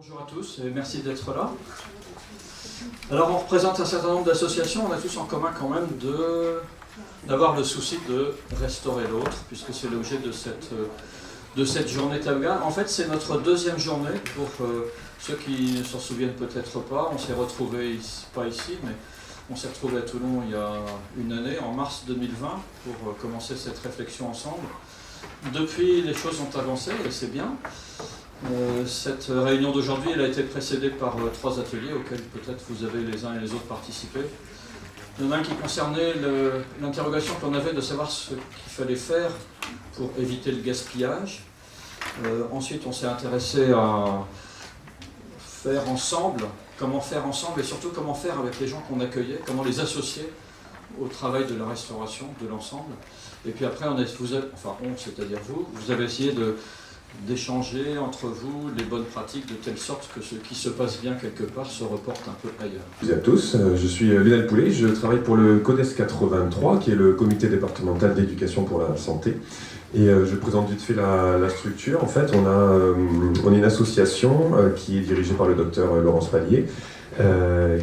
Bonjour à tous et merci d'être là. Alors on représente un certain nombre d'associations, on a tous en commun quand même d'avoir le souci de restaurer l'autre, puisque c'est l'objet de cette journée Tabga. En fait c'est notre deuxième journée, pour ceux qui ne s'en souviennent peut-être pas, on s'est retrouvés, pas ici, mais on s'est retrouvés à Toulon il y a une année, en mars 2020, pour commencer cette réflexion ensemble. Depuis les choses ont avancé et c'est bien. Cette réunion d'aujourd'hui, elle a été précédée par 3 ateliers auxquels peut-être vous avez les uns et les autres participé. Il y en a un qui concernait l'interrogation qu'on avait de savoir ce qu'il fallait faire pour éviter le gaspillage. Ensuite, on s'est intéressé à faire ensemble, comment faire ensemble et surtout comment faire avec les gens qu'on accueillait, comment les associer au travail de la restauration de l'ensemble. Et puis après, c'est-à-dire vous avez essayé d'échanger entre vous les bonnes pratiques de telle sorte que ce qui se passe bien quelque part se reporte un peu ailleurs. Bonjour à tous, je suis Lionel Poulet, je travaille pour le CODES 83 qui est le comité départemental d'éducation pour la santé et je présente vite fait la structure. En fait on est une association qui est dirigée par le docteur Laurence Pallier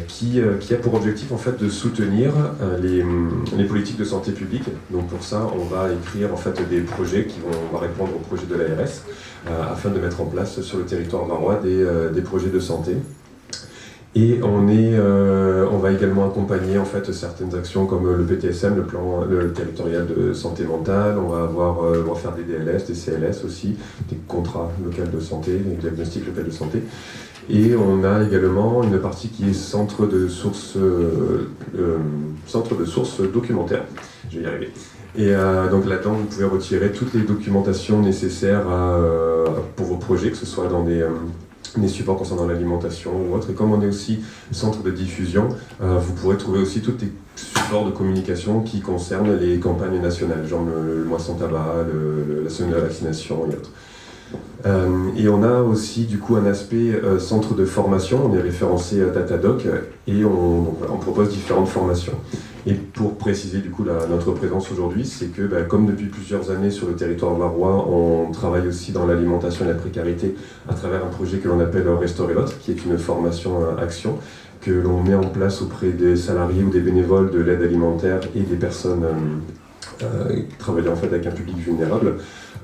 qui a pour objectif en fait de soutenir les politiques de santé publique. Donc pour ça, on va écrire en fait des projets on va répondre aux projets de l'ARS afin de mettre en place sur le territoire varois des projets de santé. Et on va également accompagner en fait certaines actions comme le PTSM, le plan territorial de santé mentale. On va faire des DLS, des CLS aussi, des contrats locaux de santé, des diagnostics locaux de santé. Et on a également une partie qui est centre de sources documentaires. Je vais y arriver. Et donc là-dedans, vous pouvez retirer toutes les documentations nécessaires pour vos projets, que ce soit dans des supports concernant l'alimentation ou autre. Et comme on est aussi centre de diffusion, vous pourrez trouver aussi tous les supports de communication qui concernent les campagnes nationales, genre le mois sans tabac, la semaine de la vaccination et autres. Et on a aussi du coup un aspect centre de formation, on est référencé à Datadoc et on propose différentes formations. Et pour préciser du coup notre présence aujourd'hui, c'est que comme depuis plusieurs années sur le territoire varois, on travaille aussi dans l'alimentation et la précarité à travers un projet que l'on appelle Restaurer l'autre, qui est une formation action que l'on met en place auprès des salariés ou des bénévoles de l'aide alimentaire et des personnes travaillant en fait avec un public vulnérable.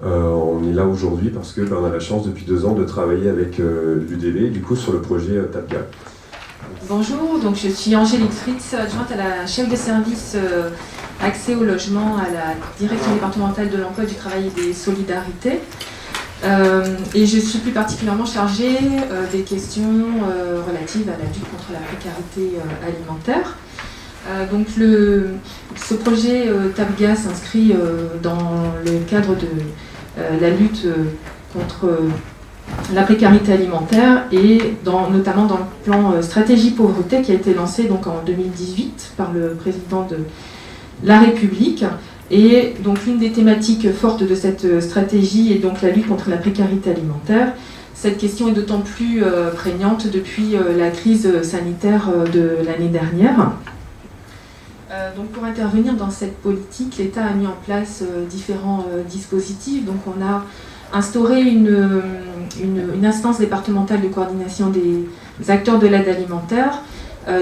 On est là aujourd'hui parce que on a la chance depuis 2 ans de travailler avec l'UDV du coup sur le projet Tabga. Bonjour, donc je suis Angélique Fritz, adjointe à la chef de service accès au logement à la direction départementale de l'emploi, du travail et des solidarités. Et je suis plus particulièrement chargée des questions relatives à la lutte contre la précarité alimentaire. Donc ce projet Tabga s'inscrit dans le cadre de la lutte contre la précarité alimentaire et notamment dans le plan stratégie pauvreté qui a été lancé donc en 2018 par le président de la République. Et donc l'une des thématiques fortes de cette stratégie est donc la lutte contre la précarité alimentaire. Cette question est d'autant plus prégnante depuis la crise sanitaire de l'année dernière. Donc pour intervenir dans cette politique, l'État a mis en place différents dispositifs. Donc on a instauré une instance départementale de coordination des acteurs de l'aide alimentaire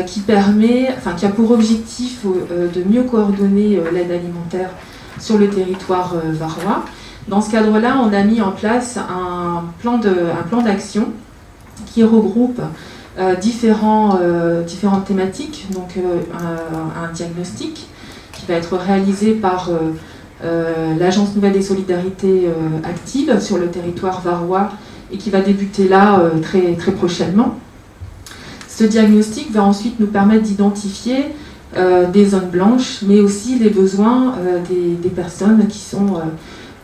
qui a pour objectif de mieux coordonner l'aide alimentaire sur le territoire varois. Dans ce cadre-là, on a mis en place un plan d'action qui regroupe différentes thématiques, donc un diagnostic qui va être réalisé par l'Agence Nouvelle des Solidarités active sur le territoire varois et qui va débuter là très, très prochainement. Ce diagnostic va ensuite nous permettre d'identifier des zones blanches, mais aussi les besoins des personnes qui sont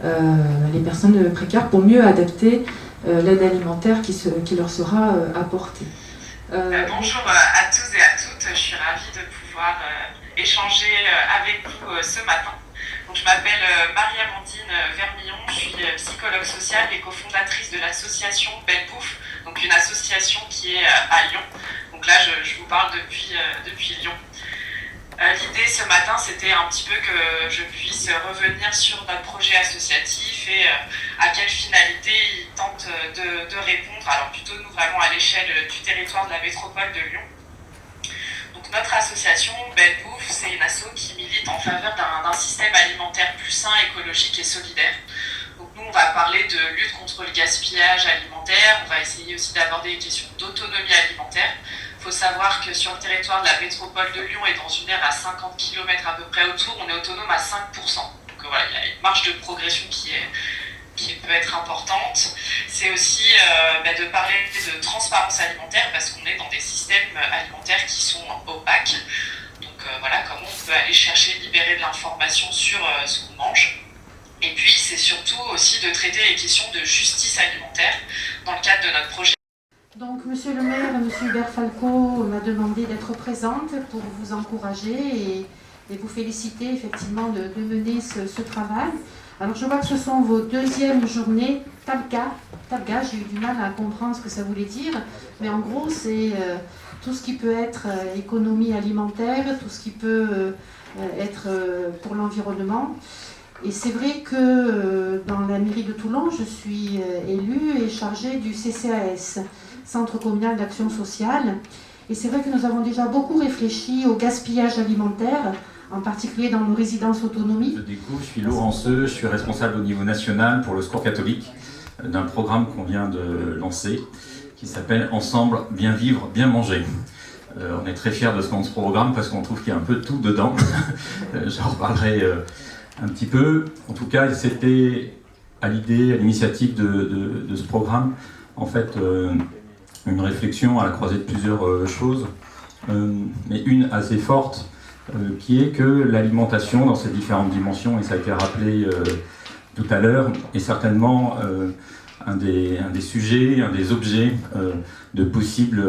les personnes précaires pour mieux adapter l'aide alimentaire qui leur sera apportée. Bonjour à tous et à toutes, je suis ravie de pouvoir échanger avec vous ce matin. Donc, je m'appelle Marie-Amandine Vermillon, je suis psychologue sociale et cofondatrice de l'association Belle Bouffe, donc une association qui est à Lyon. Donc là, je vous parle depuis Lyon. L'idée ce matin, c'était un petit peu que je puisse revenir sur notre projet associatif et à quelle finalité il tente de répondre. Alors plutôt nous vraiment à l'échelle du territoire de la métropole de Lyon. Donc notre association Belle Bouffe, c'est une asso qui milite en faveur d'un système alimentaire plus sain, écologique et solidaire. Donc nous, on va parler de lutte contre le gaspillage alimentaire, on va essayer aussi d'aborder les questions d'autonomie alimentaire. Il faut savoir que sur le territoire de la métropole de Lyon et dans une aire à 50 km à peu près autour, on est autonome à 5%. Donc voilà, il y a une marge de progression qui peut être importante. C'est aussi de parler de transparence alimentaire parce qu'on est dans des systèmes alimentaires qui sont opaques. Donc voilà, comment on peut aller chercher, libérer de l'information sur ce qu'on mange. Et puis c'est surtout aussi de traiter les questions de justice alimentaire dans le cadre de notre projet. Donc, Monsieur le maire, Monsieur Hubert Falco m'a demandé d'être présente pour vous encourager et vous féliciter effectivement de mener ce travail. Alors, je vois que ce sont vos deuxièmes journées Tabga. Tabga, j'ai eu du mal à comprendre ce que ça voulait dire, mais en gros, c'est tout ce qui peut être économie alimentaire, tout ce qui peut être pour l'environnement. Et c'est vrai que dans la mairie de Toulon, je suis élue et chargée du CCAS, Centre communal d'action sociale. Et c'est vrai que nous avons déjà beaucoup réfléchi au gaspillage alimentaire, en particulier dans nos résidences autonomie. Je découvre, je suis Laurent Seux, je suis responsable au niveau national pour le Secours catholique d'un programme qu'on vient de lancer qui s'appelle Ensemble, bien vivre, bien manger. On est très fiers de ce nom de ce programme parce qu'on trouve qu'il y a un peu de tout dedans. J'en reparlerai un petit peu. En tout cas, c'était à l'initiative de ce programme, en fait, une réflexion à la croisée de plusieurs choses, mais une assez forte, qui est que l'alimentation dans ses différentes dimensions, et ça a été rappelé tout à l'heure, est certainement un des sujets, un des objets de possible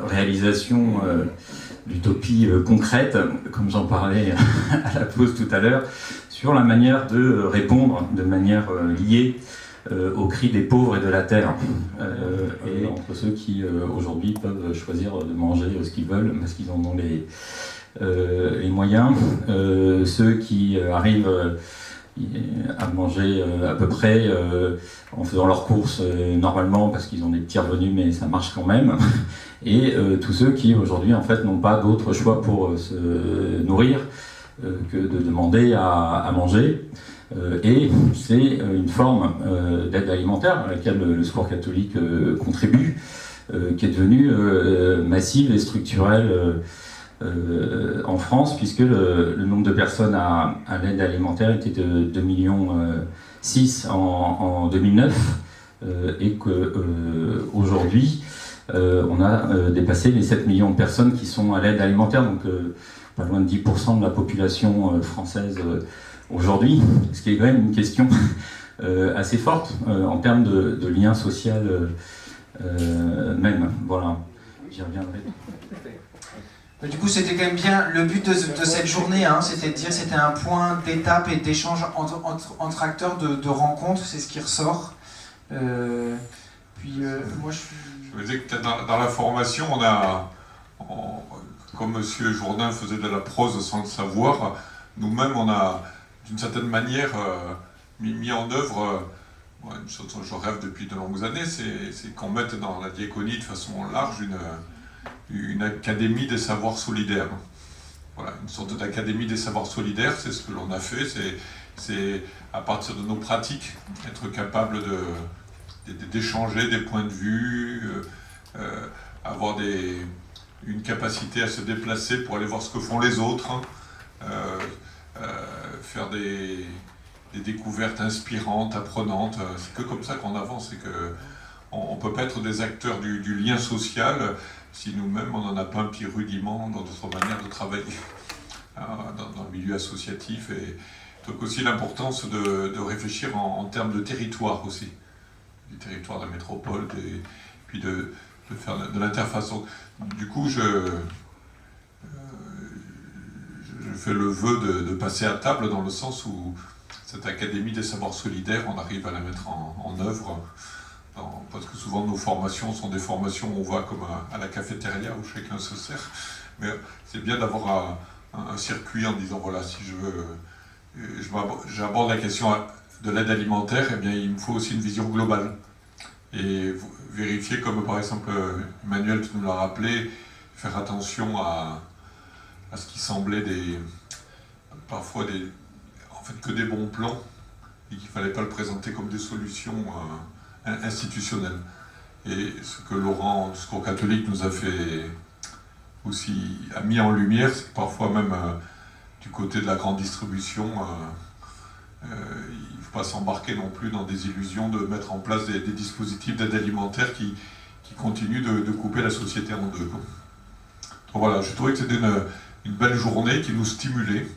réalisation d'utopie concrète, comme j'en parlais à la pause tout à l'heure, sur la manière de répondre de manière liée au cri des pauvres et de la terre, et entre ceux qui aujourd'hui peuvent choisir de manger ce qu'ils veulent parce qu'ils en ont les moyens, ceux qui arrivent à manger à peu près en faisant leurs courses normalement parce qu'ils ont des petits revenus mais ça marche quand même, et tous ceux qui aujourd'hui en fait n'ont pas d'autre choix pour se nourrir que de demander à manger. Et c'est une forme d'aide alimentaire à laquelle le Secours catholique contribue, qui est devenue massive et structurelle en France, puisque le nombre de personnes à l'aide alimentaire était de 2,6 millions en 2009, et qu'aujourd'hui on a dépassé les 7 millions de personnes qui sont à l'aide alimentaire, donc pas loin de 10% de la population française aujourd'hui, ce qui est quand même une question assez forte en termes de lien social même. Voilà, j'y reviendrai. Du coup, c'était quand même bien le but de cette journée, hein, c'était de dire que c'était un point d'étape et d'échange entre acteurs, de rencontres, c'est ce qui ressort. Moi, je veux dire que dans la formation, comme M. Jourdain faisait de la prose sans le savoir, nous-mêmes, on a, d'une certaine manière, mis en œuvre une chose dont je rêve depuis de longues années, c'est qu'on mette dans la diaconie de façon large une académie des savoirs solidaires. Voilà, une sorte d'académie des savoirs solidaires, c'est ce que l'on a fait, c'est à partir de nos pratiques, être capable d'échanger des points de vue, avoir une capacité à se déplacer pour aller voir ce que font les autres, faire des découvertes inspirantes, apprenantes. C'est que comme ça qu'on avance, c'est qu'on ne peut pas être des acteurs du lien social si nous-mêmes on n'en a pas un petit rudiment dans notre manière de travailler dans le milieu associatif. Et donc aussi l'importance de réfléchir en termes de territoire aussi, du territoire de la métropole, puis de faire de l'interface. Du coup, je fais le vœu de passer à table dans le sens où cette académie des savoirs solidaires, on arrive à la mettre en œuvre, parce que souvent nos formations sont des formations où on va comme à la cafétéria où chacun se sert, mais c'est bien d'avoir un circuit en disant voilà, si je veux, j'aborde la question de l'aide alimentaire, eh bien il me faut aussi une vision globale. Et vérifier, comme par exemple Emmanuel tu nous l'a rappelé, faire attention à ce qui semblait parfois en fait que des bons plans, et qu'il ne fallait pas le présenter comme des solutions institutionnelles. Et ce que Laurent, du Secours catholique, nous a fait aussi, a mis en lumière, c'est que parfois même du côté de la grande distribution, il ne faut pas s'embarquer non plus dans des illusions de mettre en place des dispositifs d'aide alimentaire qui continuent de couper la société en deux. Donc voilà, je trouvais que c'était une belle journée qui nous stimulait